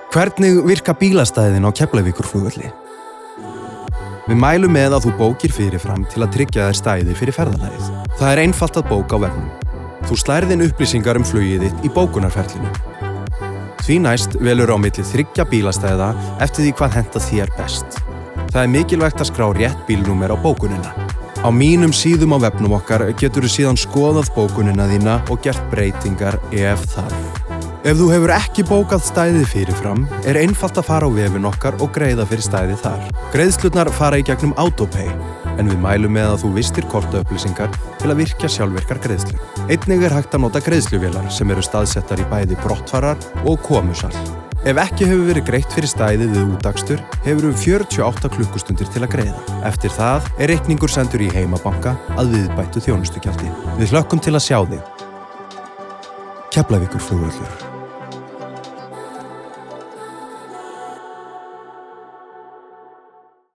Hvernig virka bílastæðin á Keflavíkurflugvelli? Við mælum með að þú bókir fyrirfram til að tryggja þér stæði fyrir ferðalagið. Það er einfalt að bóka á vefnum. Þú slærð inn upplýsingar flugið þitt í bókunarferlinu. Því næst velur á milli 3 bílastæða eftir því hvað hentar þér best. Það er mikilvægt að skrá rétt bílnúmer á bókunina. Á mínum síðum á vefnum okkar geturðu síðan skoðað bókunina þína og gert breytingar ef þarf. Ef þú hefur ekki bókað stæðið fyrirfram, er einfalt að fara á vefinn okkar og greiða fyrir stæðið þar. Greiðslurnar fara í gegnum Autopay, en við mælum með að þú vistir kortaupplýsingar til að virkja sjálfvirkar greiðslur. Einnig er hægt að nota greiðsluvélar sem eru staðsettar í bæði brottfarar og komusal. Ef ekki hefur verið greitt fyrir stæðið við útakstur, hefur 48 klukkustundir til að greiða. Eftir það er reikningur sendur í heimabanka að viðbættu þjónustugjaldi. Við hlökkum til að sjá þig. Keflavíkurflugvöllur.